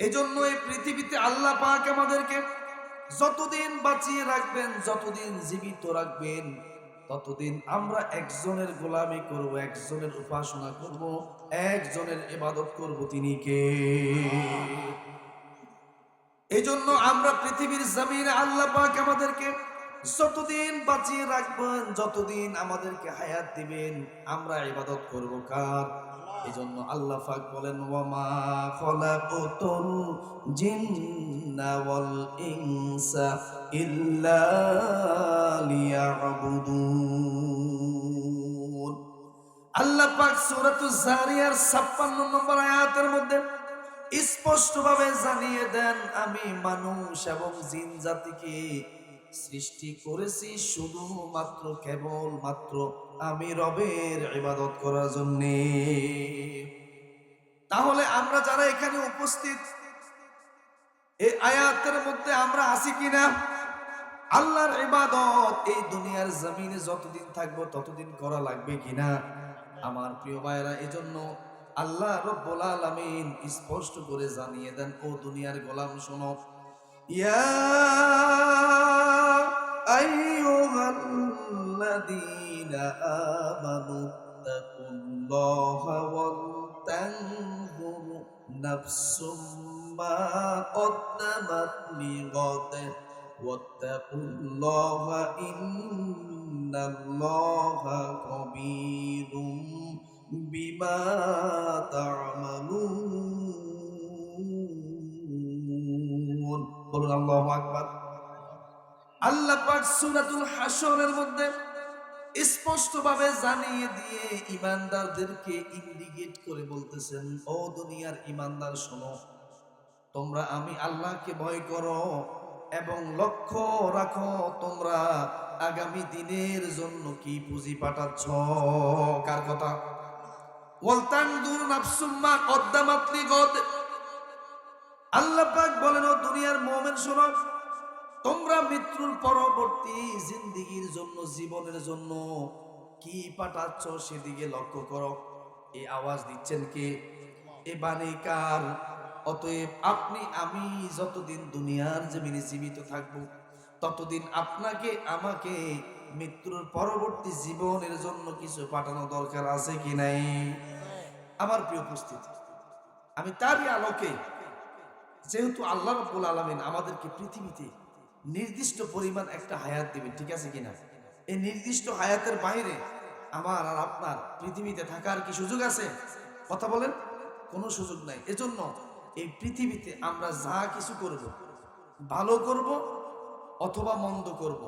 এজন্য এই পৃথিবীতে আল্লাহ পাক আমাদেরকে যতদিন বাঁচিয়ে রাখবেন, যতদিন জীবিত রাখবেন, ততদিন আমরা একজনের গোলামি করব, একজনের উপাসনা করব, একজনের ইবাদত করব, তিনি কে? এজন্য আমরা পৃথিবীর জমিনে আল্লাহ পাক আমাদেরকে যতদিন বাঁচিয়ে রাখবেন, যতদিন আমাদেরকে হায়াত দিবেন, আমরা ইবাদত করব কার? এজন্য আল্লাহ পাক বলেন, ওয়ামা খলাকুতুল জিন্না ওয়াল ইনসা ইল্লা লিয়াবুদুন। আল্লাহ পাক সূরাতুজ জারিয়ার 56 নম্বর আয়াতের মধ্যে স্পষ্টভাবে জানিয়ে দেন, আমি মানুষ এবং জিন জাতিকে সৃষ্টি করেছি শুধুমাত্র কেবলমাত্র আমি রবের ইবাদত করার জন্য। তাহলে আমরা যারা এখানে উপস্থিত, এই আয়াতের মধ্যে আমরা আছি কিনা? আল্লাহর ইবাদত এই দুনিয়ার জমিনে যতদিন থাকবো ততদিন করা লাগবে কিনা? আমার প্রিয় ভাইরা, এজন্য আল্লাহ রাব্বুল আলামিন স্পষ্ট করে জানিয়ে দেন, ও দুনিয়ার গোলাম শোনো, ইয়া আইয়ুহাল্লাযীনা আমানু তাকুল্লাহা ওয়াল তানজুর নাফসুম মা কদ্দামাত লিগাদ ওয়াত্তাকুল্লাহা ইন্নাল্লাহা খাবীরুম বিমা তা'মালুন। বলুন আল্লাহু আকবার। আল্লাহ পাক সূরাতুল হাশরের মধ্যে স্পষ্টভাবে জানিয়ে দিয়ে ঈমানদারদেরকে ইন্ডিকেট করে বলতেছেন, ও দুনিয়ার ঈমানদার শোনো, তোমরা আমি আল্লাহকে ভয় করো এবং লক্ষ্য রাখো তোমরা আগামী দিনের জন্য কি পুঁজি পাঠাচ্ছ। কার কথা? ওয়ালতানদুর নাফসুম মা কদ্দামাত লিগাদ। আল্লাহ পাক বলেন, ও দুনিয়ার মুমিন শোনো, তোমরা মৃত্যুর পরবর্তী জিন্দেগির জন্য, জীবনের জন্য কি পাঠাচ্ছ সেদিকে লক্ষ্য করো। এই আওয়াজ দিচ্ছেন কে? এ বাণী কার? অতএব আপনি আমি যতদিন দুনিয়ার জমিনে জীবিত থাকবো, ততদিন আপনাকে আমাকে মৃত্যুর পরবর্তী জীবনের জন্য কিছু পাঠানো দরকার আছে কি নাই? আমার প্রিয় উপস্থিতি, আমি তারই আলোকে, যেহেতু আল্লাহ রাব্বুল আলামিন আমাদেরকে পৃথিবীতে নির্দিষ্ট পরিমাণ একটা হায়াত দিবেন, ঠিক আছে কিনা? এই নির্দিষ্ট হায়াতের বাইরে আমার আর আপনার পৃথিবীতে থাকার কি সুযোগ আছে? কথা বলেন, কোনো সুযোগ নাই। এজন্য এই পৃথিবীতে আমরা যা কিছু করব, ভালো করব অথবা মন্দ করব,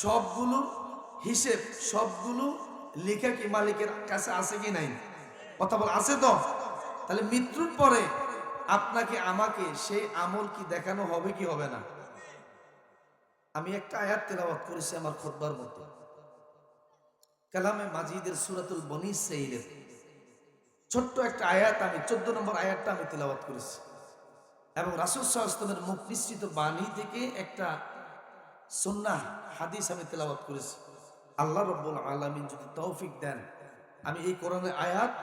সবগুলো হিসেব, সবগুলো লেখা কি মালিকের কাছে আছে কি নাই? কথা বল, আছে তো? তাহলে মৃত্যুর পরে আপনাকে আমাকে সেই আমল কি দেখানো হবে কি হবে না? আমি একটা আয়াত তেলাওয়াত করেছি আমার খুতবার মধ্যে, কালামে মাজিদের সূরাতুল বনী ইসরাঈলের ছোট্ট একটা আয়াত, আমি 14 নম্বর আয়াতটা আমি তেলাওয়াত করেছি এবং রাসূল সাল্লাল্লাহু আলাইহি ওয়াসাল্লামের মুখ নিঃসৃত বাণী থেকে একটা সুন্নাহ হাদিস আমি তেলাওয়াত করেছি। আল্লাহ রাব্বুল আলামিন যদি তৌফিক দেন, আমি এই কোরআনের আয়াত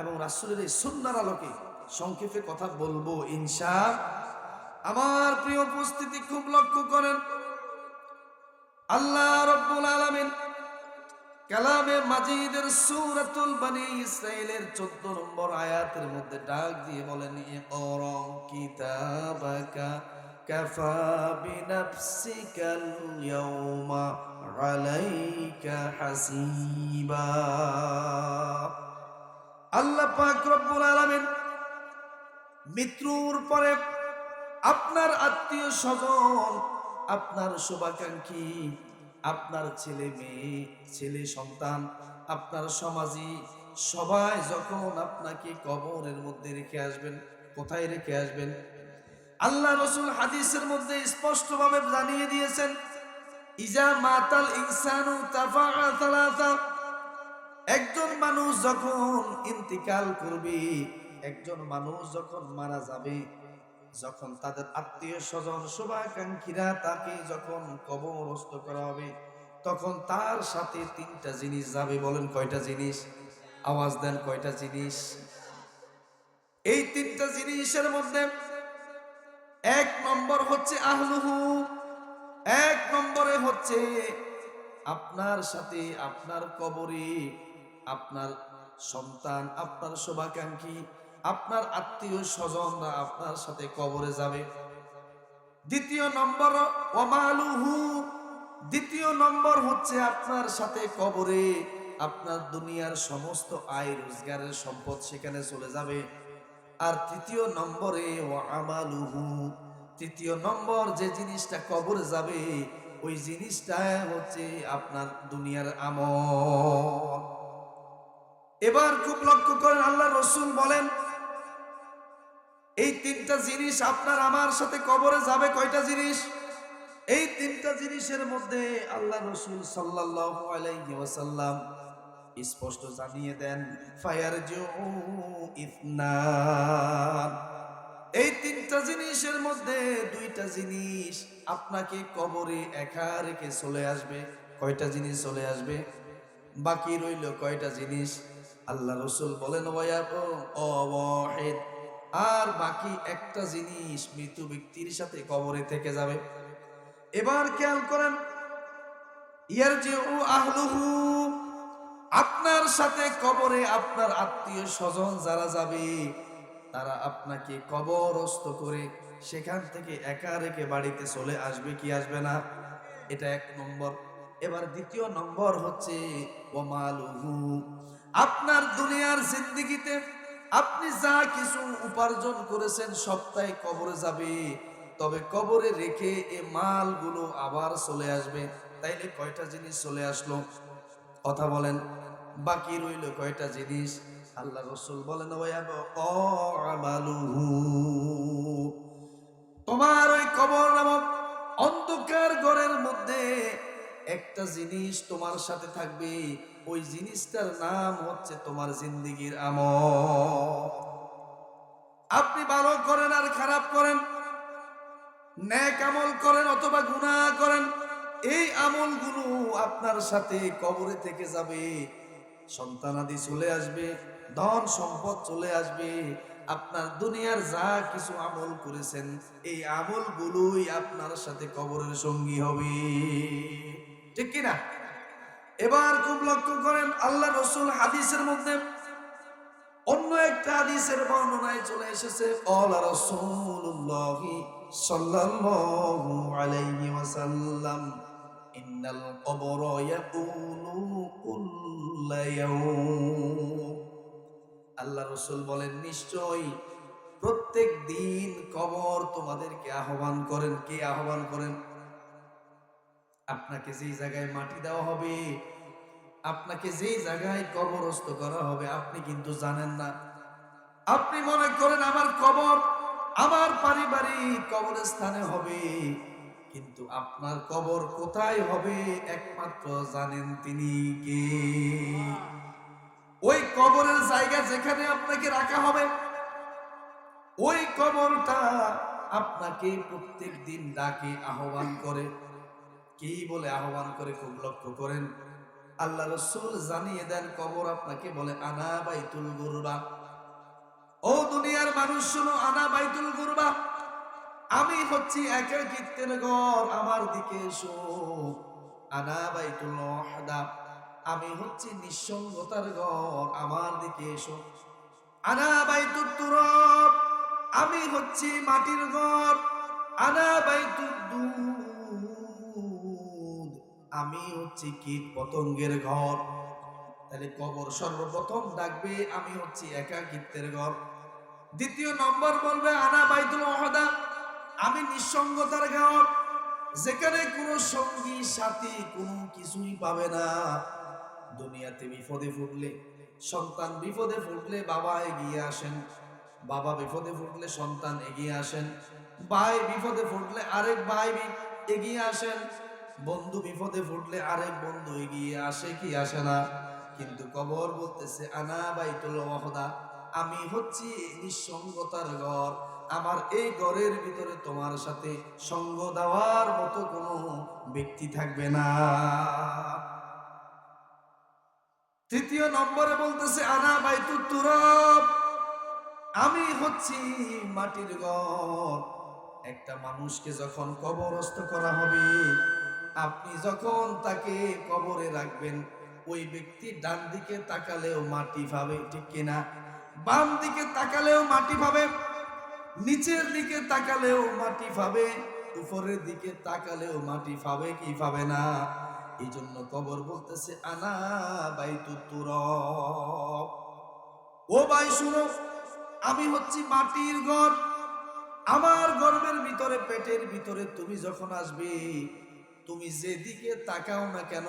এবং রাসূলের এই সুন্নাহর আলোকে সংক্ষেপে কথা বলবো ইনশাআল্লাহ। আমার প্রিয় উপস্থিতি, খুব লক্ষ্য করেন, আল্লাহ রাব্বুল আলামিন কালামে মাজিদের সূরাতুল বনী ইসরাঈলের 14 নম্বর আয়াতের মধ্যে ডাক দিয়ে বলেন, ইকরা কিতাবাকা কাফা বিনাফসিকাল ইয়াউমা আলাইকা হাসিবা। আল্লাহ পাক রব্বুল আলামিন মৃত্যুর পরে আপনার আত্মীয় স্বজন, আপনার শুভাকাঙ্ক্ষী, আপনার ছেলে মেয়ে, ছেলে সন্তান, আপনার সমাজী সবাই যখন আপনাকে কবরের মধ্যে রেখে আসবেন, কোথায় রেখে আসবেন? আল্লাহ রাসূল হাদিসের মধ্যে স্পষ্টভাবে জানিয়ে দিয়েছেন, ইজা মাতাল ইনসানু তাফাআ সালাসা। একজন মানুষ যখন ইন্তিকাল করবে, একজন মানুষ যখন মারা যাবে, যখন তাদের আত্মীয় স্বজন শুভাকাঙ্ক্ষীরা তাকে যখন কবরস্থ করা হবে, তখন তার সাথে 3টা জিনিস যাবে। বলেন কয়টা জিনিস? আওয়াজ দেন, কয়টা জিনিস? এই 3টা জিনিসের মধ্যে হচ্ছে আহলুহু, এক নম্বরে হচ্ছে আপনার সাথে আপনার কবরে আপনার সন্তান, আপনার শুভাকাঙ্ক্ষী, আপনার আত্মীয় স্বজনরা আপনার সাথে কবরে যাবে। দ্বিতীয় নম্বর ওয়ামালুহু, দ্বিতীয় নম্বর হচ্ছে আপনার সাথে কবরে আপনার দুনিয়ার সমস্ত আয় রোজগারের সম্পদ সেখানে চলে যাবে। আর তৃতীয় নম্বরে ওয়ামালুহু, তৃতীয় নম্বর যে জিনিসটা কবরে যাবে ওই জিনিসটা হচ্ছে আপনার দুনিয়ার আমল। এবার খুব লক্ষ্য করেন, আল্লাহ রসুল বলেন এই তিনটা জিনিস আপনার আমার সাথে কবরে যাবে। কয়টা জিনিস? এই তিনটা জিনিসের মধ্যে আল্লাহ রসুল সাল্লাল্লাহু আলাইহি ওয়াসাল্লাম স্পষ্ট জানিয়ে দেন ফায়ারজিউ ইথনান, এই তিনটা জিনিসের মধ্যে দুইটা জিনিস আপনাকে কবরে একা রেখে চলে আসবে। কয়টা জিনিস চলে আসবে? বাকি রইল কয়টা জিনিস? আল্লাহ রসুল বলেন ওয়াহিদ, আর বাকি একটা জিনিস মৃত ব্যক্তির সাথে কবরে থেকে যাবে। এবার খেয়াল করেন, ইয়ারজিউ আহলুহু, আপনার সাথে কবরে আপনার আত্মীয় স্বজন যারা যাবে তারা আপনাকে কবরস্থ করে সেখান থেকে একা রেখে বাড়িতে চলে আসবে কি আসবে না? এটা এক নম্বর। এবার দ্বিতীয় নম্বর হচ্ছে ওয়ামালুহু, আপনার দুনিয়ার জিন্দেগিতে আপনি যা কিছু উপার্জন করেছেন সবটাই কবরে যাবে, তবে কবরে রেখে এই মালগুলো আবার চলে আসবে। তাইলে কয়টা জিনিস চলে আসলো? কথা বলেন, বাকি রইল কয়টা জিনিস? আল্লাহ রসুল বলেন ওয়ামালুহু, তোমার ওই কবর নামক অন্ধকার ঘরের মধ্যে একটা জিনিস তোমার সাথে থাকবে, ওই জিনিসটার নাম হচ্ছে তোমার জিন্দেগির আমল। আপনি ভালো করেন আর খারাপ করেন, নেক আমল করেন অথবা গুনাহ করেন, এই আমলগুলো আপনার সাথে কবরে থেকে যাবে। সন্তানাদি চলে আসবে, ধন সম্পদ চলে আসবে, আপনার দুনিয়ার যা কিছু আমল করেছেন এই আমলগুলোই আপনার সাথে কবরের সঙ্গী হবে। ঠিক কিনা? এবার খুব লক্ষ্য করেন, আল্লাহ রসুল হাদিসের মধ্যে অন্য একটা হাদিসের বর্ণনায় চলে এসেছে ক্বালা রাসূলুল্লাহি সাল্লাল্লাহু আলাইহি ওয়াসাল্লাম ইন্নাল কবরা ইয়াকুলু কুল্লা ইয়াউম, আল্লাহ রসুল বলেন নিশ্চয়ই প্রত্যেক দিন কবর তোমাদেরকে আহ্বান করেন। কে আহ্বান করেন? আপনাকে যেই জায়গায় মাটি দেওয়া হবে, আপনাকে যেই জায়গায় কবরস্থ করা হবে আপনি কিন্তু জানেন না। আপনি মনে করেন আমার কবর আমার পারিবারিক কবরস্থানে হবে, কিন্তু আপনার কবর কোথায় হবে একমাত্র জানেন তিনি কে। ওই কবরের জায়গা যেখানে আপনাকে রাখা হবে ওই কবরটা আপনাকে প্রত্যেক দিন ডাকে, আহ্বান করে। কি বলে আহ্বান করে? খুব লক্ষ্য করেন, আল্লাহ রাসূল জানিয়ে দেন কবর আপনাকে বলে আনা বাইতুল গুরবা। ও দুনিয়ার মানুষ শুনো, আনা বাইতুল গুরবা, আমি হচ্ছি একাকিত্বের ঘর, আমার দিকে এসো। আনা বাইতুল ওয়াহদা, আমি হচ্ছি নিঃসঙ্গতার ঘর, আমার দিকে এসো। আনা বাইতুত তুরাব, আমি হচ্ছি মাটির ঘর। আনা বাইতুদ দুদ, আমি হচ্ছি কীট পতঙ্গের ঘর। তাহলে কবর সর্বপ্রথম ডাকবে আমি হচ্ছি একাকিত্বের ঘর। দ্বিতীয় নম্বর বলবে আনা বাইতুল ওয়াহদা, আমি নিঃসঙ্গতার ঘর, যেখানে কোনো সঙ্গী সাথী কোনো কিছুই পাবে না। দুনিয়াতে বিপদে ফুটলে, সন্তান বিপদে ফুটলে বাবা এগিয়ে আসেন, বাবা বিপদে ফুটলে সন্তান এগিয়ে আসেন, ভাই বিপদে ফুটলে আরেক ভাই এগিয়ে আসেন, বন্ধু বিপদে ফুটলে আরেক বন্ধু এগিয়ে আসে কি আসে না? কিন্তু কবর বলতেছে আনা বাইতুল ওয়াহদা, আমি হচ্ছি নিঃসঙ্গতার ঘর, আমার এই ঘরের ভিতরে তোমার সাথে সঙ্গ দেওয়ার মতো কোনো ব্যক্তি থাকবে না। তৃতীয় নম্বরে বলতেছে আনা বাইতুত তুরাব, আমি হচ্ছি মাটির ঘর, একটা মানুষকে যখন কবরস্থ করা হবে, আপনি যখন তাকে কবরে রাখবেন, ওই ব্যক্তি ডান দিকে তাকালেও মাটি পাবে, ঠিক কিনা? বাম দিকে তাকালেও মাটি পাবে, নিচের দিকে তাকালেও মাটি পাবে, উপরের দিকে তাকালেও মাটি পাবে কি পাবে না? এই জন্য কবর বলতেছে আনা বাইতু তুরব। ও ভাই শুনো, আমি হচ্ছি মাটির ঘর। আমার গর্ভের ভিতরে, পেটের ভিতরে তুমি যখন আসবে, তুমি যেদিকে তাকাও না কেন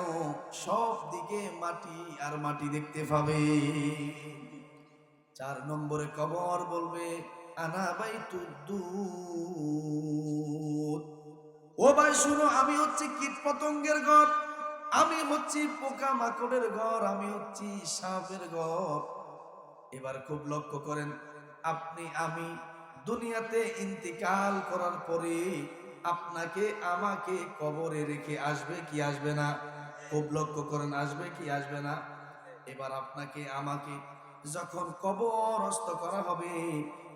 সব দিকে মাটি আর মাটি দেখতে পাবে। 4 নম্বরে কবর বলবে আনা বাইতুদ্দুদ। ও ভাই শুনো, আমি হচ্ছি কীট পতঙ্গের ঘর, আমি হচ্ছি পোকা মাকড়ের ঘর, আমি হচ্ছি সাপের ঘর। এবার খুব লক্ষ্য করেন, আপনি আমি দুনিয়াতে ইন্তিকাল করার পরে আপনাকে আমাকে কবরে রেখে আসবে কি আসবে না? খুব লক্ষ্য করেন, আসবে কি আসবে না? এবার আপনাকে আমাকে যখন কবরস্থ করা হবে,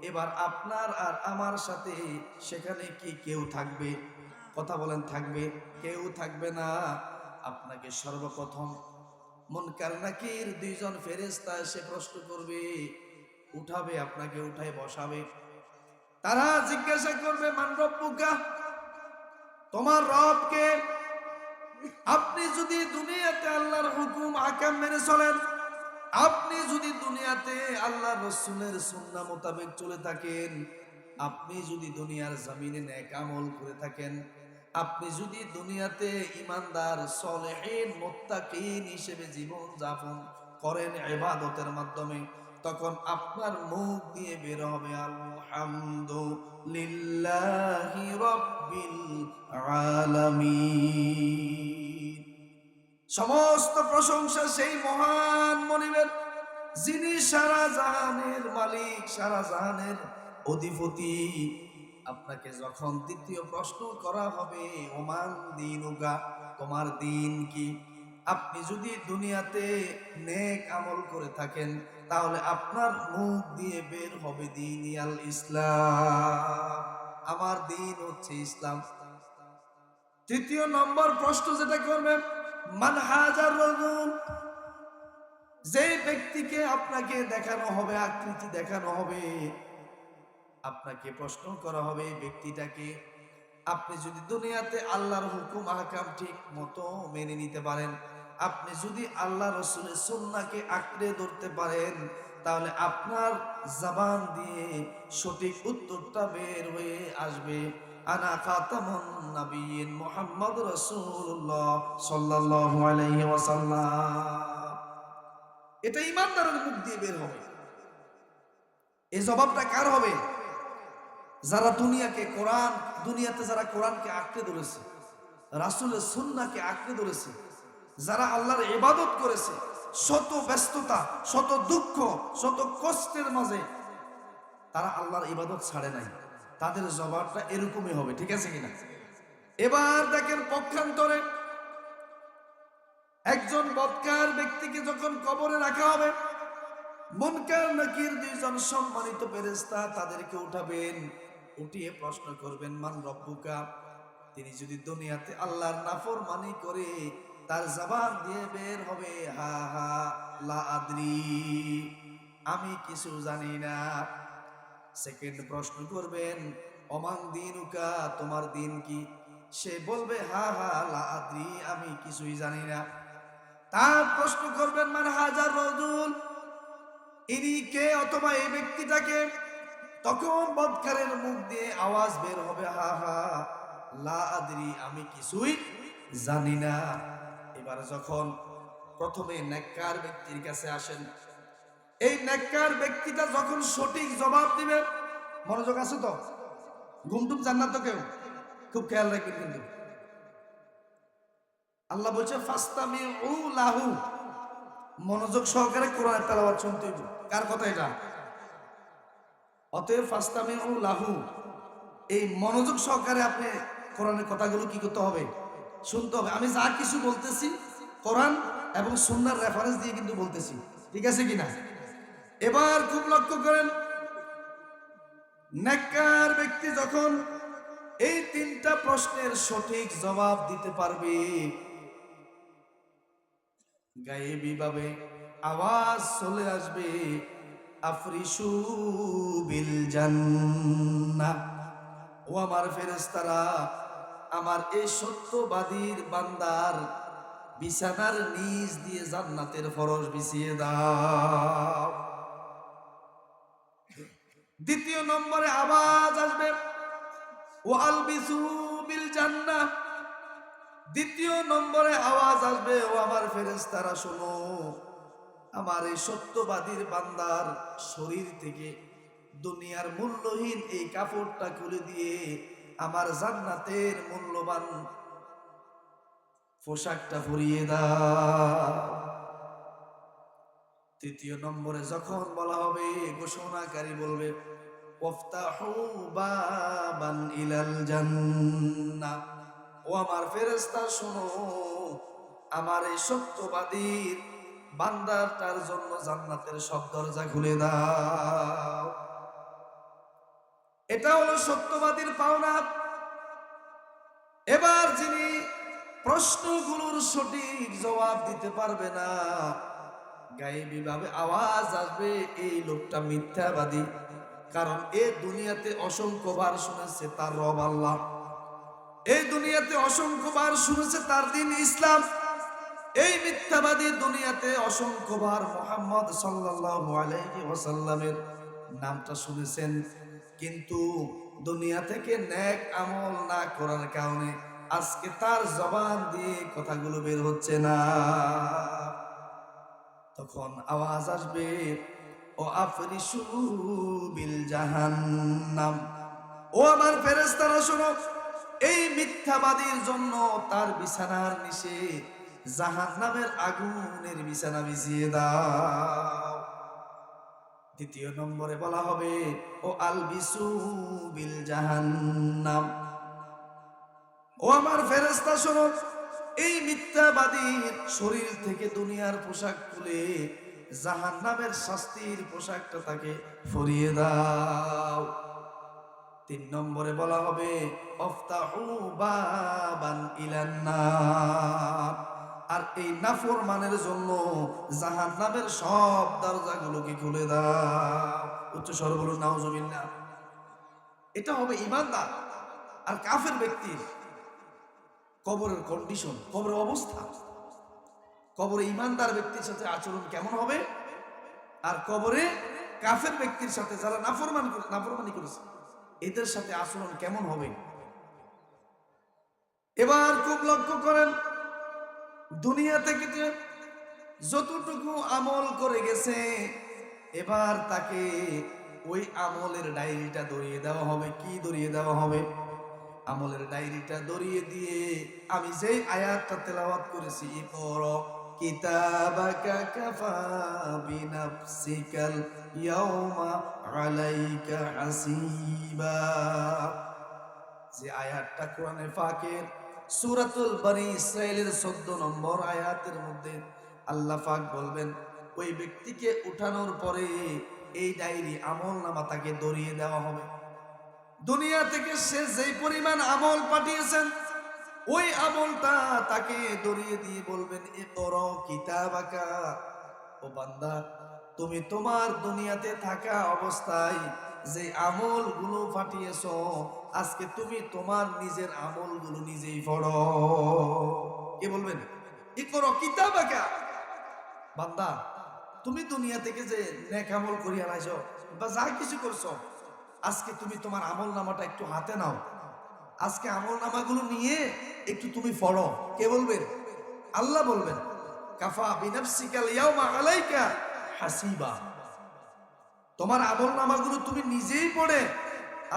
এবার আপনার আর আমার সাথে সেখানে কি কেউ থাকবে? কথা বলেন, থাকবে? কেউ থাকবে না। আপনাকে সর্বপ্রথম মুনকার নাকির 2 জন ফেরেশতা এসে প্রশ্ন করবে, উঠাবে, আপনাকে উঠায় বসাবে। তারা জিজ্ঞাসা করবে মান রব্বুকা, তোমার রব কে? আপনি যদি দুনিয়াতে আল্লাহর হুকুম আকাম মেনে চলেন, আপনি যদি দুনিয়াতে আল্লাহর রাসূলের সুন্নাহ মোতাবেক চলে থাকেন, আপনি যদি দুনিয়ার জমিনে নেক আমল করে থাকেন, আপনি যদি দুনিয়াতে ইমানদার সলেহিন মুত্তাকিন হিসেবে জীবন যাপন করেন ইবাদতের মাধ্যমে, তখন আপনার মুখ দিয়ে বের হবে আলহামদুলিল্লাহি রাব্বিল আলামিন। সমস্ত প্রশংসা সেই মহান মনিবের, যিনি সারা জাহানের মালিক, সারা জাহানের অধিপতি। আপনাকে যখন দ্বিতীয় প্রশ্ন করা হবে ওমান দীনুকা, তোমার দিন কি? আপনি যদি দুনিয়াতে নেক আমল করে থাকেন, তাহলে আপনার মুখ দিয়ে বের হবে দীনিয়াল ইসলাম, আমার দিন হচ্ছে ইসলাম। তৃতীয় নম্বর প্রশ্ন যেটা করবে মান হাজার রাজুল, যে ব্যক্তিকে আপনাকে দেখানো হবে, আকৃতি দেখানো হবে, আপনাকে প্রশ্ন করা হবে এই ব্যক্তিটাকে। আপনি যদি দুনিয়াতে আল্লাহর হুকুম আহকাম ঠিক মতো মেনে নিতে পারেন, আপনি যদি আল্লাহ রাসূলের সুন্নাহকে আঁকড়ে ধরতে পারেন, তাহলে আপনার জবান দিয়ে সঠিক উত্তরটা বের হয়ে আসবে আনা খাতামুন নবিয়্যিন মুহাম্মদ রাসূলুল্লাহ সাল্লাল্লাহু আলাইহি ওয়াসাল্লাম। এটা ঈমানদারের মুখ দিয়ে বের হবে। এই জবাবটা কার হবে? যারা দুনিয়াতে যারা কোরআনকে আঁকড়ে ধরেছে, রাসূলের সুন্নাহকে আঁকড়ে ধরেছে, যারা আল্লাহর ইবাদত করেছে, শত ব্যস্ততা, শত দুঃখ, শত কষ্টের মাঝে তারা আল্লাহর ইবাদত ছাড়ে নাই, তাদের জবাবটা এরকমই হবে, ঠিক আছে কিনা? এবার দেখেন পক্ষান্তরে একজন বদকার ব্যক্তিকে যখন কবরে রাখা হবে, মুনকার নাকির 2 জন সম্মানিত ফেরেশতা তাদেরকে উঠাবেন, উঠিয়ে প্রশ্ন করবেন মান রব্বুকা। তিনি যদি দুনিয়াতে আল্লাহর নাফরমানি করে, তার জবান দিয়ে বের হবে হা হা লা আদরি, আমি কিছু জানি না। সেকেন্ড প্রশ্ন করবেন অমান দিনুকা, তোমার দিন কি? সে বলবে হা হা লা আদরি, আমি কিছুই জানি না। তার প্রশ্ন করবেন মান হাজার রাজুল, ইনি কে অথবা এই ব্যক্তিটাকে? তখন বদকারের মুখ দিয়ে আওয়াজ বের হবে হা হা লা আদরি, আমি কিছুই জানি না। এবার যখন প্রথমে নেককার ব্যক্তির কাছে আসেন, এই নেককার ব্যক্তিটা যখন সঠিক জবাব দিবে, মনোযোগ আছে তো? ঘুমটুম জান্নাত তো কেউ? খুব খেয়াল রাখবেন কিন্তু। আল্লাহ বলছে ফাস্তামিউ লাহু, মনোযোগ সহকারে কোরআনের তেলাওয়াত শুনতে হবে। কার কথা এটা? অতএব ফাস্তামিউ লাহু, এই মনোযোগ সহকারে আপনি কোরআনের কথাগুলো কি করতে হবে? শুনতে হবে। আমি যা কিছু বলতেছি কোরআন এবং সুন্নাহর রেফারেন্স দিয়ে কিন্তু বলতেছি, ঠিক আছে কিনা? এবার খুব লক্ষ্য করেন, নেককার ব্যক্তি যখন এই তিনটা প্রশ্নের সঠিক জবাব দিতে পারবে, গায়েবী ভাবে আওয়াজ চলে আসবে, আফরিসু বিল জান্নাহ, ও আমার ফেরেশতারা, আমার এই সত্যবাদীর বান্দার বিছানার নিচ দিয়ে জান্নাতের ফরশ বিছিয়ে দাও। দ্বিতীয় নম্বরে আওয়াজ আসবে, ও আলবিসু বিল জান্নাহ, দ্বিতীয় নম্বরে আওয়াজ আসবে, ও আমার ফেরেশতারা শোনো, আমার এই সত্যবাদীর বান্দার শরীর থেকে দুনিয়ার মূল্যহীন এই কাপড়টা খুলে দিয়ে আমার জান্নাতের মূল্যবান পোশাকটা পরিয়ে দাও। তৃতীয় নম্বরে যখন বলা হবে, ঘোষণাকারী বলবে, ওয়াফতাহু বাবান ইলাল জান্নাহ, ও আমার ফেরেশতা শোনো, আমার এই সত্যবাদীর বান্দাটার জন্য জান্নাতের সব দরজা খুলে দাও। এটা হলো সত্যবাদীর পাওনা। এবার যিনি প্রশ্নগুলোর সঠিক জবাব দিতে পারবে না, গায়েবী ভাবে আওয়াজ আসবে, এই লোকটা মিথ্যাবাদী, কারণ এই দুনিয়াতে অসংখ্যবার শুনেছে তার রব আল্লাহ, এই দুনিয়াতে অসংখ্যবার শুনেছে তার দিন ইসলাম, এই মিথ্যাবাদী দুনিয়াতে অসংখ্যবার মুহাম্মদ সাল্লাল্লাহু আলাইহি ওয়াসাল্লামের নামটা শুনেছেন, কিন্তু দুনিয়া থেকে নেক আমল না করার কারণে আজকে তার জবান দিয়ে কথাগুলো বের হচ্ছে না। তখন আওয়াজ আসবে, ও আফরিসু বিল জাহান্নাম, ও আমার ফেরেশতারা শোনো, এই মিথ্যাবাদীর জন্য তার বিছানার নিচে জাহান্নামের আগুনের বিছানা বিছিয়ে দাও। দ্বিতীয় নম্বরে বলা হবে, ও আলবিসু বিল জাহান্নাম, ও আমার ফেরেশতা শোনো, এই মিথ্যাবাদীর শরীর থেকে দুনিয়ার পোশাক খুলে জাহান্নামের শাস্তির পোশাকটা তাকে পরিয়ে দাও। তিন নম্বরে বলা হবে, আফতাহু বাবান ইলান নার, আর এই নাফরমানের জন্য জাহান্নামের সব দরজাগুলোকে খুলে দাও। উচ্চ স্বরে বলুন নাউজুবিল্লাহ। এটা হবে ঈমানদার আর কাফের ব্যক্তির কবরের কন্ডিশন, কবরের অবস্থা। কবরে ঈমানদার ব্যক্তির সাথে আচরণ কেমন হবে, আর কবরে কাফের ব্যক্তির সাথে, যারা নাফরমানি করেছে, এদের সাথে আচরণ কেমন হবে। এবার খুব লক্ষ্য করেন, দুনিয়া থেকে যে যতটুকু আমল করে গেছে, এবার তাকে ওই আমলের ডায়েরিটা ধরিয়ে দেওয়া হবে। কি ধরিয়ে দেওয়া হবে? আমলের ডায়েরিটা ধরিয়ে দিয়ে আমি যেই আয়াতটা তেলাওয়াত করেছি, ইকরা কিতাবাকা কাফা বিনাফসিকাল ইয়াউমা আলাইকা হাসিবা, যে আয়াতটা কোরআনে পাকের সূরাতুল বনী ইসরাইলের 14 নম্বর আয়াতের মধ্যে আল্লাহ পাক বলবেন, ওই ব্যক্তিকে উঠানোর পরে এই ডায়েরি আমলনামা তাকে ধরিয়ে দেওয়া হবে। দুনিয়া থেকে সে যেই পরিমাণ আমল পাঠিয়েছেন, ওই আমলটা তাকে ধরিয়ে দিয়ে বলবেন, ইকরা কিতাবাকা, ও বান্দা, তুমি তোমার দুনিয়াতে থাকা অবস্থায় যে আমলগুলো পাঠিয়েছো, আজকে তুমি তোমার নিজের আমলগুলো নিজেই পড়ো। কে বলবেন? ইকরা কিতাবাকা, বান্দা তুমি দুনিয়া থেকে যে নেক আমল করিয়া লাইছো বা যা কিছু করছো, আজকে তুমি তোমার আমল নামাটা একটু হাতে নাও, আজকে আমল নামাগুলো নিয়ে একটু তুমি পড়ো। কে বলবেন? আল্লাহ বলবেন, কাফা বিনাফসিকাল ইয়াউমা আলাইকা হাসিবা, তোমার আমল নামাগুলো তুমি নিজেই পড়ে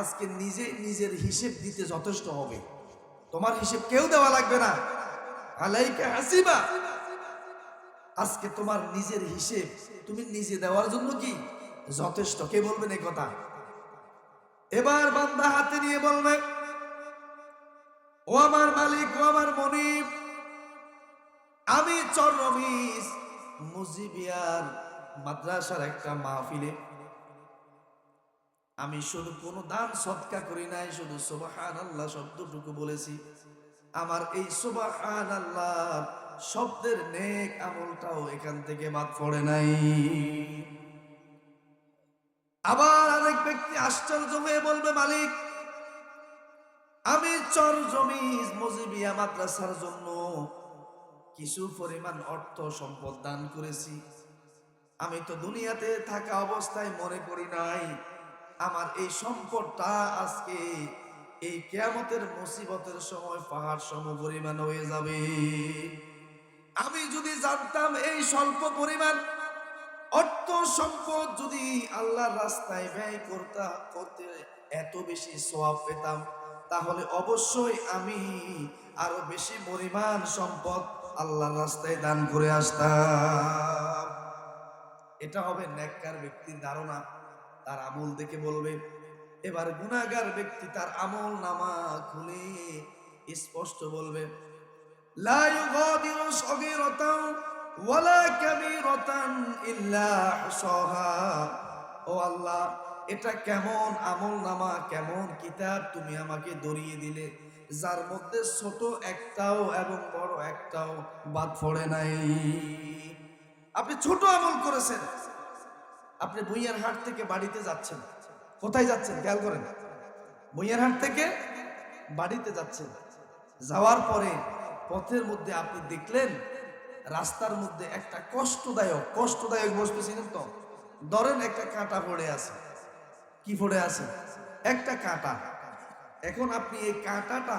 আজকে নিজে নিজের হিসেব দিতে যথেষ্ট হবে, তোমার হিসেব কেউ দেওয়া লাগবে না। আলাইকা হাসিবা, আজকে তোমার নিজের হিসেব তুমি নিজে দেওয়ার জন্য কি যথেষ্ট। কে বলবেন এই কথা? এবার বান্দা হাতে নিয়ে বলবে, ও আমার মালিক, ও আমার মনিব, আমি চররমিজ মুজিবিয়ার মাদ্রাসার একটা মাহফিলে আমি শুধু কোনো দান সদকা করি নাই, শুধু সুবহানাল্লাহ শব্দটুকু বলেছি। আমার এই সুবহানাল্লাহ শব্দের নেক আমলটাও এখান থেকে বাদ পড়ে নাই। আবার আরেক ব্যক্তি আশ্চর্য হয়ে বলবে, মালিক, আমি চর জমি মজিবিয়া মাদ্রাসার জন্য কিছু পরিমাণ অর্থ সম্পদ দান করেছি। আমি তো দুনিয়াতে থাকা অবস্থায় মনে করি নাই আমার এই সম্পদটা আজকে এই কিয়ামতের মুসিবতের সময় পাহাড় সম পরিমাণ হয়ে যাবে। আমি যদি জানতাম এই স্বল্প পরিমাণ অর্থ সম্পদ যদি আল্লাহর রাস্তায় ব্যয় করতে এত বেশি সওয়াব পেতাম, তাহলে অবশ্যই আমি আরো বেশি পরিমাণ সম্পদ আল্লাহর রাস্তায় দান করে আসতাম। এটা হবে নেককার ব্যক্তির ধারণা, তার আমল দেখে বলবে। এবার গুনাহগার ব্যক্তি তার আমল নামা খুলে স্পষ্ট বলবে, লা ইউগাদিরু সগীরাতান ওয়ালা কাবীরাতান ইল্লা আহসাহা। ও আল্লাহ, এটা কেমন আমল নামা, কেমন কিতাব তুমি আমাকে ধরিয়ে দিলে, যার মধ্যে ছোট একটাও এবং বড় একটাও বাদ পড়ে নাই। আপনি ছোট আমল করেছেন, আপনি ভুইয়ার হাট থেকে বাড়িতে যাচ্ছেন, কোথায় যাচ্ছেন খেয়াল করেন, ভুইয়ার হাট থেকে বাড়িতে যাচ্ছেন, যাওয়ার পরে পথের মধ্যে আপনি দেখলেন রাস্তার মধ্যে একটা কষ্টদায়ক বস্তু ছিলেন তো, ধরেন একটা কাঁটা পড়ে আছে। কি পড়ে আছে? একটা কাঁটা। এখন আপনি এই কাঁটাটা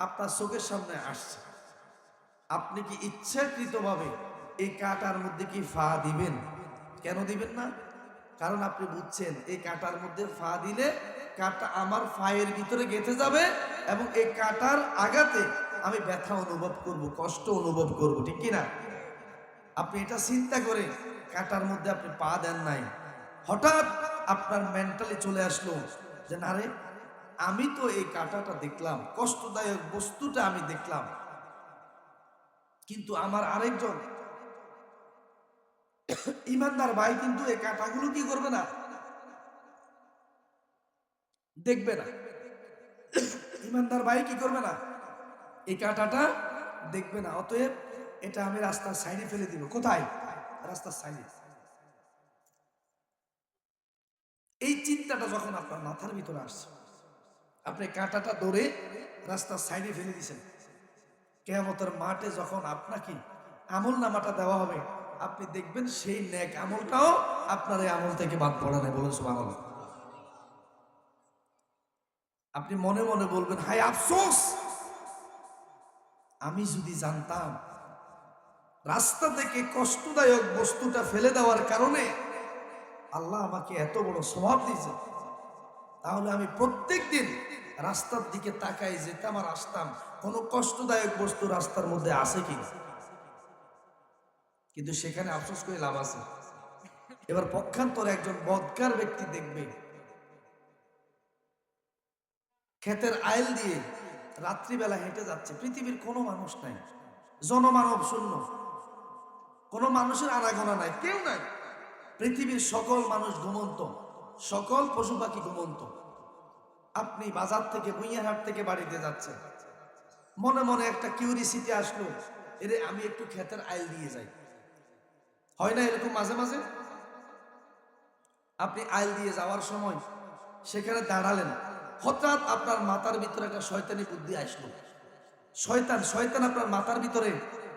আপনার চোখের সামনে আসছে, আপনি কি ইচ্ছাকৃতভাবে এই কাঁটার মধ্যে কি ফা দিবেন? কেন দিবেন না? কারণ আপনি বুঝছেন এই কাঁটার মধ্যে ফা দিলে কাঁটা আমার ফায়ের ভিতরে গেঁথে যাবে এবং এই কাঁটার আঘাতে আমি ব্যথা অনুভব করব, কষ্ট অনুভব করব, ঠিক কিনা? আপনি এটা চিন্তা করে কাঁটার মধ্যে আপনি পা দেন নাই। হঠাৎ আপনার মেন্টালি চলে আসলো যে না রে, আমি তো এই কাঁটাটা দেখলাম, কষ্টদায়ক বস্তুটা আমি দেখলাম, কিন্তু আমার আরেকজন ইমানদার ভাই কিন্তু এই কাঁটাগুলো কি করবে না, দেখবে না। ইমানদার ভাই কি করবে না, এই কাঁটাটা দেখবে না। অতএব এটা আমি রাস্তার সাইডে ফেলে দিব। কোথায়? রাস্তার সাইডে। এই চিন্তাটা যখন আপনার মাথার ভিতরে আসছে, আপনি কাঁটাটা ধরে রাস্তার সাইডে ফেলে দিয়েছেন। কিয়ামতের মাঠে যখন আপনাকে আমল নামাটা দেওয়া হবে, আপনি দেখবেন সেই নেক আমলটাও আপনার এই আমল থেকে বাদ পড়ে নাই। বলুন সুবহানাল্লাহ। আপনি মনে মনে বলবেন, হায় আফসোস, আমি যদি জানতাম রাস্তা থেকে কষ্টদায়ক বস্তুটা ফেলে দেওয়ার কারণে আল্লাহ আমাকে এত বড় সওয়াব দিয়েছে, তাহলে আমি প্রত্যেক দিন রাস্তার দিকে তাকাই যেতাম আর আসতাম কোন কষ্টদায়ক বস্তু রাস্তার মধ্যে আছে কিনা। কিন্তু সেখানে আফসোস করে লাভ আছে। এবার পক্ষান্তরে একজন বদকার ব্যক্তি দেখবে ক্ষেতের আইল দিয়ে রাত্রিবেলা হেঁটে যাচ্ছে, পৃথিবীর কোনো মানুষ নাই, জনমানব শূন্য, কোনো মানুষের আনাগোনা নাই, কেউ নাই, পৃথিবীর সকল মানুষ ঘুমন্ত, সকল পশু পাখি ঘুমন্ত। আপনি বাজার থেকে ভুইয়াহাট থেকে বাড়িতে যাচ্ছেন, মনে মনে একটা কিউরিসিটি আসলো, এরে আমি একটু ক্ষেতের আইল দিয়ে যাই। হয় না এরকম মাঝে মাঝে? আপনি আইল দিয়ে যাওয়ার সময় সেখানে দাঁড়ালেন, হঠাৎ আপনার মাথার ভিতরে একটা শয়তানি বুদ্ধি আসলো। শয়তান আপনার মাথার ভিতরে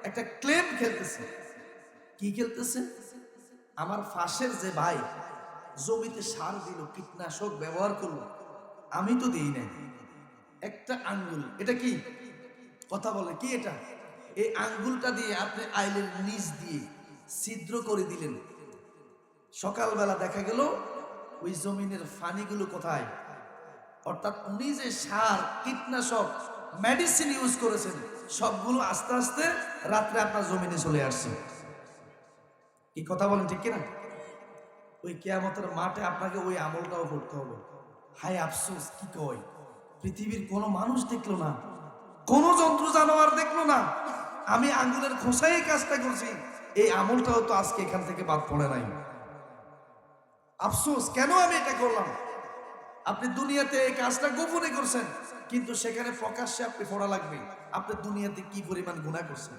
একটা ক্লেম খেলতেছে। কি খেলতেছে? আমার পাশের যে ভাই জমিতে সার দিল, কীটনাশক ব্যবহার করলো, আমি তো দিই নাই। একটা আঙ্গুল, এটা কি কথা বলে কি এটা? এই আঙ্গুলটা দিয়ে আপনি আইলের নিচ দিয়ে ছিদ্র করে দিলেন। সকালবেলা দেখা গেল ওই জমিনের ফানিগুলো কোথায়? অর্থাৎ উনি যে সার, কীটনাশক, মেডিসিন ইউজ করেছেন সবগুলো আস্তে আস্তে রাত্রে আপনার জমিনে চলে আসছে। কি কথা বলেন, ঠিক কিনা? ওই কিয়ামতের মাঠে আপনাকে ওই আমলটাও করতে হবে। হায় আফসোস, কি কয়, পৃথিবীর কোনো মানুষ দেখলো না, কোনো জন্তু জানোয়ার দেখলো না, আমি আঙ্গুলের খোসায় কাজটা করছি, এই আমলটাও তো আজকে এখান থেকে বাদ পড়ে নাই। আফসোস, কেন আমি এটা করলাম? আপনি দুনিয়াতে এই কাজটা গোপনে করছেন, কিন্তু সেখানে প্রকাশ্যে আপনি পড়া লাগবে আপনি দুনিয়াতে কি পরিমাণ গুনাহ করছেন।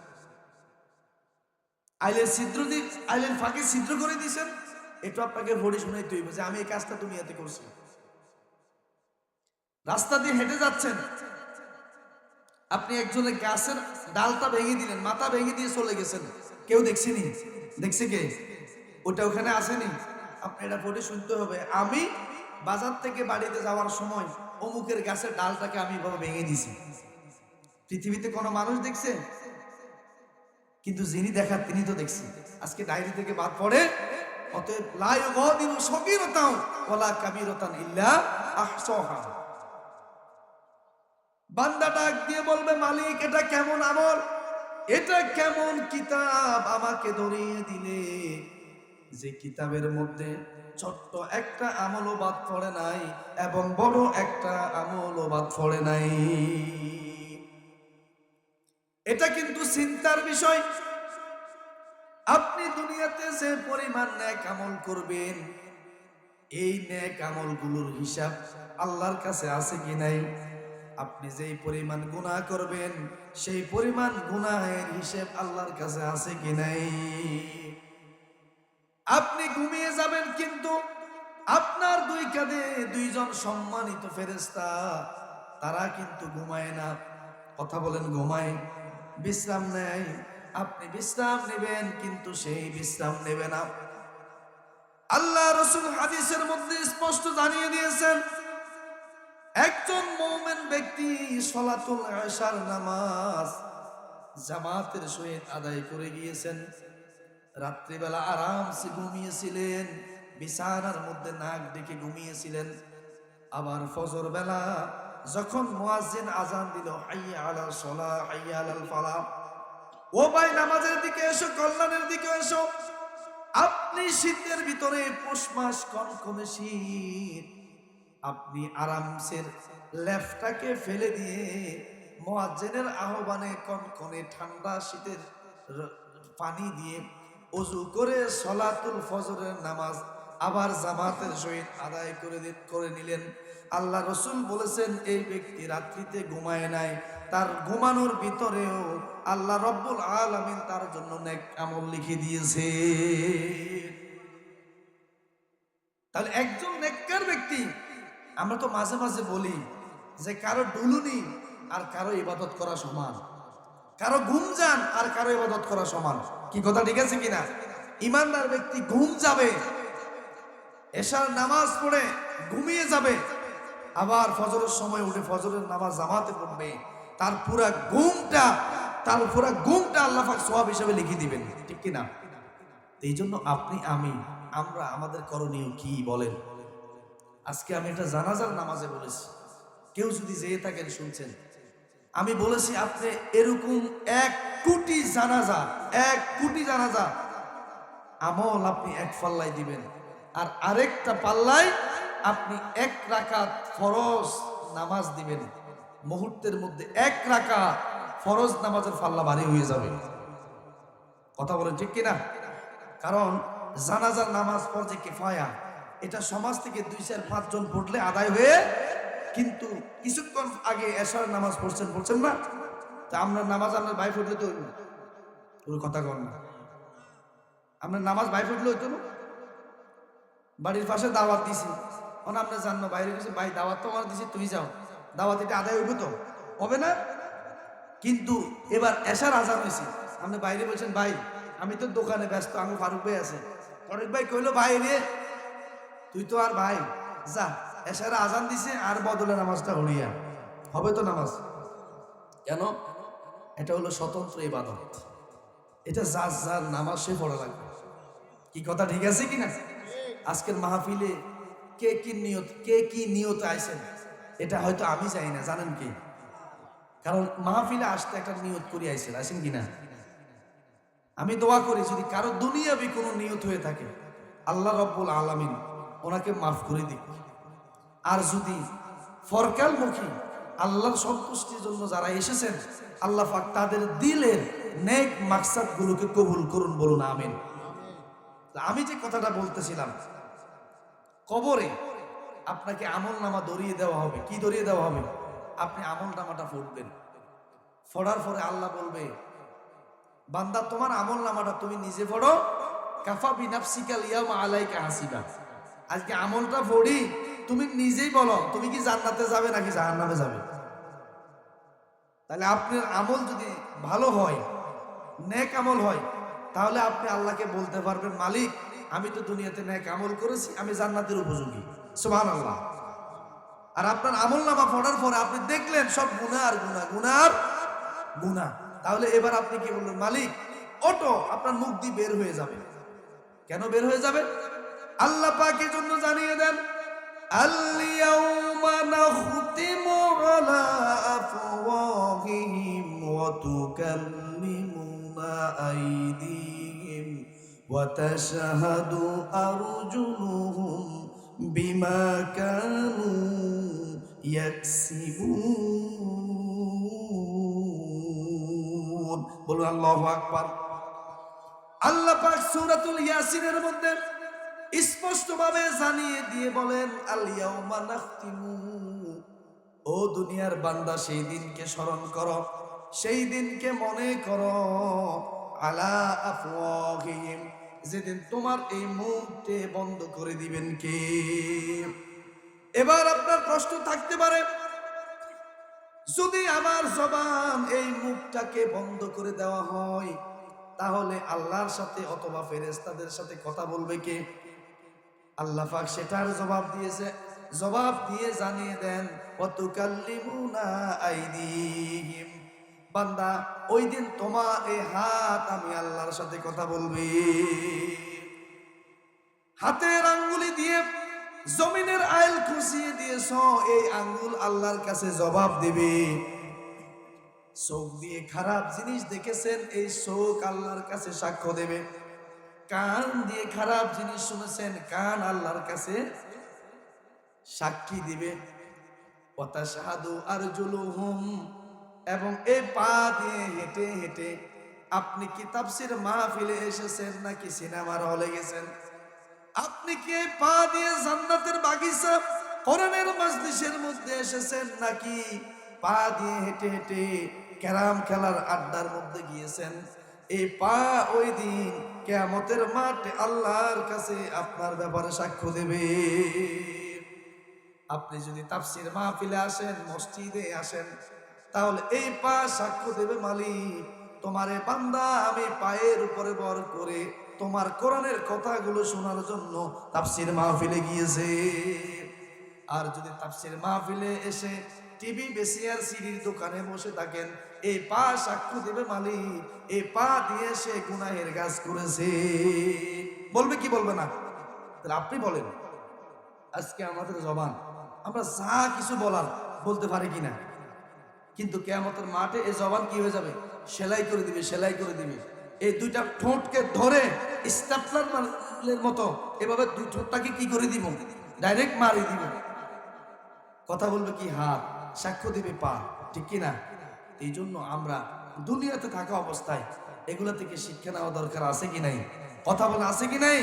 আইলের ফাঁকে ছিদ্র করে দিয়েছেন, একটু আপনাকে ভরি শুনাইতে হইবে যে আমি এই কাজটা দুনিয়াতে করছি। রাস্তা দিয়ে হেঁটে যাচ্ছেন, আপনি একজনের গাছের ডালটা ভেঙে দিলেন, মাথা ভেঙে দিয়ে চলে গেছেন, কেউ দেখছেনি? দেখছে কে? ওটা ওখানে আসেনি। আপনি এটা পড়ে শুনতে হবে, আমি বাজার থেকে বাড়িতে যাওয়ার সময় অমুকের গাছের ডালটাকে আমি এভাবে ভেঙে দিছি। পৃথিবীতে কোনো মানুষ দেখছে? কিন্তু যিনি দেখার তিনি তো দেখছেন। আজকে ডায়েরি থেকে বাদ পড়ে, অতএব লা ইউগাদিরু সগীরাতাও ওয়ালা কাবীরাতান ইল্লা আহসাহা। বান্দা ডাক দিয়ে বলবে, মালিক এটা কেমন আমল, এটা কেমন কিতাব আমাকে ধরিয়ে দিলে, যে কিতাবের মধ্যে ছোট্ট একটা আমলও বাদ পড়ে নাই এবং বড় একটা আমলও বাদ পড়ে নাই। এটা কিন্তু চিন্তার বিষয়। আপনি দুনিয়াতে যে পরিমাণ নেক আমল করবেন, এই নেক আমলগুলোর হিসাব আল্লাহর কাছে আছে কি নাই? আপনি যেই পরিমাণ গুনাহ করবেন, সেই পরিমাণ গুনাহের হিসাব আল্লাহর কাছে আছে কি নাই? আপনি ঘুমিয়ে যাবেন, কিন্তু আপনার দুই কাঁধে দুইজন সম্মানিত ফেরেশতা, তারা কিন্তু ঘুমায় না। কথা বলেন, ঘুমায়, বিশ্রাম নেয়। আপনি বিশ্রাম নেবেন, কিন্তু সেই বিশ্রাম নেবে না। আল্লাহ রাসূল হাদিসের মধ্যে স্পষ্ট জানিয়ে দিয়েছেন, একজন মুমিন ব্যক্তি সালাতুল ইশার নামাজ জামাতের সহিত আদায় করে গিয়েছেন, রাত্রিবেলা আরামসে ঘুমিয়েছিলেন, বিছানার মধ্যে নাক ডেকে ঘুমিয়েছিলেন। আবার ফজর বেলা যখন মুয়াজ্জিন আজান দিল, হাইয়া আলাল সালাহ হাইয়া আলাল ফালাহ, ও ভাই নামাজের দিকে এসো, কল্যাণের দিকে এসো। আপনি শীতের ভিতরে, পৌষ মাস, কনকনে শীত, আপনি আরামসে লেফটাকে ফেলে দিয়ে মুয়াজ্জিনের আহ্বানে কনকনে ঠান্ডা শীতের পানি দিয়ে ওযু করে সালাতুল ফজরের নামাজ আবার জামাতের সহিত আদায় করে নিলেন। আল্লাহ রাসূল বলেছেন, এই ব্যক্তি রাত্রিতে ঘুমায় নাই, তার ঘুমানোর ভিতরেও আল্লাহ রব্বুল আলামিন তার জন্য নেক আমল লিখে দিয়েছে। তাহলে একজন নেককার ব্যক্তি, আমরা তো মাঝে মাঝে বলি যে কারো ডুলুনি আর কারো ইবাদত করা সমান, কারো ঘুম যান আর কারো ইবাদত করা সমান। কি কথা ঠিক আছে কিনা? ইমানদার ব্যক্তি ঘুম যাবে, এশার নামাজ পড়ে ঘুমিয়ে যাবে, আবার ফজরের সময় উঠে ফজরের নামাজ জামাতে পড়বে, তার পুরা ঘুমটা আল্লাহ পাক সওয়াব হিসেবে লিখে দিবেন। ঠিক কিনা? এই জন্য আপনি, আমরা আমাদের করণীয় কি বলেন? আজকে আমি এটা জানাজার নামাজে বলেছি, কেউ যদি যেয়ে থাকেন শুনছেন, আমি বলেছি আপনি এরকম 1 কোটি জানাজা আমল আপনি এক পাল্লায় দিবেন, আর আরেকটা পাল্লায় আপনি 1 রাকাত ফরজ নামাজ দিবেন। মুহূর্তের মধ্যে 1 রাকাত ফরজ নামাজের পাল্লা ভারী হয়ে যাবে। কথা বলেন ঠিক কিনা? কারণ জানাজার নামাজ ফরজে কিফায়া, এটা সমাজ থেকে 2-4-5 জন পড়লে আদায় হয়ে, কিন্তু কিছুক্ষণ আগে এশার নামাজ পড়ছেন না, তা আমরা নামাজ আপনার ভাই পড়লে তো ওই কথা কর না, আপনার নামাজ ভাই পড়লে হইতো না। বাড়ির পাশে দাওয়াত দিছি, আপনি জানো বাইরে গেছে, ভাই দাওয়াত তো আমার দিছি, তুই যাও, দাওয়াত এটা আদায় হইব তো? হবে না। কিন্তু এবার এশার আজান হয়েছে, আপনি বাইরে বলছেন, ভাই আমি তো দোকানে ব্যস্ত, আমি ফারুক ভাই আছে। ফারুক ভাই কইলো, ভাই রে তুই তো আর ভাই, যা এশার আজান দিছে আর বদলে নামাজটা হলিয়া হবে তো নামাজ? কেন? এটা হলো স্বতন্ত্র ইবাদত, এটা যার নামাজ সে পড়া লাগবে। কি কথা ঠিক আছে কিনা? আজকের মাহফিলে কে কি নিয়ত আইছেন, এটা হয়তো আমি জানি না, জানেন কি? কারণ মাহফিলে আসতে একটা নিয়ত করে আইছেন কিনা? আমি দোয়া করি যদি কারো দুনিয়াবি কোনো নিয়ত হয়ে থাকে, আল্লাহ রব্বুল আলামিন ওনাকে মাফ করে দিক। আর যদি ফরকালমুখী আল্লাহর সন্তুষ্টির জন্য যারা এসেছেন, আল্লাহ পাক তাদের দিলের নেক মাকসাদ গুলোকে কবুল করুন, বলুন আমিন। আমি যে কথাটা বলতেছিলাম, কবরে আপনাকে আমল নামা ধরিয়ে দেওয়া হবে। কি ধরিয়ে দেওয়া হবে? আপনি আমল নামাটা পড়বেন, পড়ার পরে আল্লাহ বলবে, বান্দা তোমার আমল নামাটা তুমি নিজে পড়ো, কাফা বিনাফসিকা ইয়াউমা আলাইকা হাসিবা। আজকে আমলটা পড়ি, তুমি নিজেই বলো তুমি কি জান্নাতে যাবে নাকি জাহান্নামে যাবে। তাহলে আপনার আমল যদি ভালো হয়, নেক আমল হয়, তাহলে আপনি আল্লাহকে বলতে পারবেন, মালিক আমি তো দুনিয়াতে নেক আমল করেছি, আমি জান্নাতের উপযোগী। সুবহানাল্লাহ। আর আপনার আমল নামা পড়ার পরে আপনি দেখলেন সব গুনাহ আর গুনাহ, গুনাহ আর গুনাহ, তাহলে এবার আপনি কি বলবেন, মালিক অটো আপনার মুখ দিয়ে বের হয়ে যাবে। কেন বের হয়ে যাবে? আল্লাহ পাক এর জন্য জানিয়ে দেন, আল-ইয়াউমা নাখতিমু আলা আফওয়াহিহিম ওয়া তুকাল্লিমুনা আইদিহিম ওয়া তাশহাদু আরজুলুহুম বিমা কানু ইয়াকসিবুন। বলুন আল্লাহু আকবার। আল্লাহ পাক সূরাতুল ইয়াসিনের মধ্যে স্পষ্টভাবে জানিয়ে দিয়ে বলেন, আল ইয়াউমা নাখতিমু, ও দুনিয়ার বান্দা সেই দিনকে স্মরণ করো, সেই দিনকে মনে করো, আলা আফওয়াহিহিম, যেদিন তোমার এই মুখকে বন্ধ করে দিবেন কে? এবার আপনার প্রশ্ন থাকতে পারে, যদি আমার জবান এই মুখটাকে বন্ধ করে দেওয়া হয়, তাহলে আল্লাহর সাথে অথবা ফেরেশতাদের সাথে কথা বলবে কে? আল্লাহ পাক সেটার জবাব দিয়েছে, জবাব দিয়ে জানিয়ে দেন, ওয়াতুকাল্লিমুনা আইদিহিম, বান্দা ওই দিন তোমার এই হাত আমি আল্লাহর সাথে কথা বলবে। হাতের আঙ্গুলি দিয়ে জমিনের আইল খুশিয়ে দিয়েছ, এই আঙ্গুল আল্লাহর কাছে জবাব দিবে। চোখ দিয়ে খারাপ জিনিস দেখেছেন, এই চোখ আল্লাহর কাছে সাক্ষ্য দেবে। কান দিয়ে খারাপ জিনিস শুনেছেন, কান আল্লাহর কাছে সাক্ষী দিবে। ওয়াতাশহাদু আরজুলুহুম, এবং এই পা দিয়ে হেঁটে হেঁটে, আপনি কি তাফসীর মাহফিলে এসেছেন নাকি সিনেমার হলে গেছেন? আপনি কি এই পা দিয়ে জান্নাতের বাগিচা কোরআনের মাজলিসের মধ্যে এসেছেন নাকি পা দিয়ে হেঁটে হেঁটে ক্যারাম খেলার আড্ডার মধ্যে গিয়েছেন? এই পা ওই দিন কিয়ামতের মাঠে আল্লাহর কাছে আপনার ব্যাপারে সাক্ষ্য দেবে। আপনি যদি তাফসীর মাহফিলে আসেন, মসজিদে আসেন, তাহলে এই পা সাক্ষ্য দেবে, মালিক তোমারে বান্দা আমি পায়ের উপরে ভর করে তোমার কোরআনের কথাগুলো শোনার জন্য তাফসীর মাহফিলে গিয়েছে। আর যদি তাফসীর মাহফিলে এসে টিভি বেসিআর সিডির দোকানে বসে থাকেন, এই পা সাক্ষ্য দেবে, মালিক এই পা দিয়ে সে গুনাহের কাজ করেছে। বলবে কি বলবে না? তাহলে আপনি বলেন, আজকে আমাদের জবান আমরা যা কিছু বলার বলতে পারি কিনা, কিন্তু কিয়ামতের মাঠে এই জবান কি হয়ে যাবে? সেলাই করে দিবে, সেলাই করে দিবে। এই দুইটা ঠোঁটকে ধরে স্ট্যাপলারের মতো এভাবে দুই ঠোঁটটাকে কি করে দিব? ডাইরেক্ট মারি দিব। কথা বলবে কি হাত, সাক্ষ্য দিবে পা, ঠিক কিনা? এই জন্য আমরা দুনিয়াতে থাকা অবস্থায় এগুলা থেকে শিক্ষা নেওয়া দরকার আছে কি নাই? কথা বলা আছে কি নাই?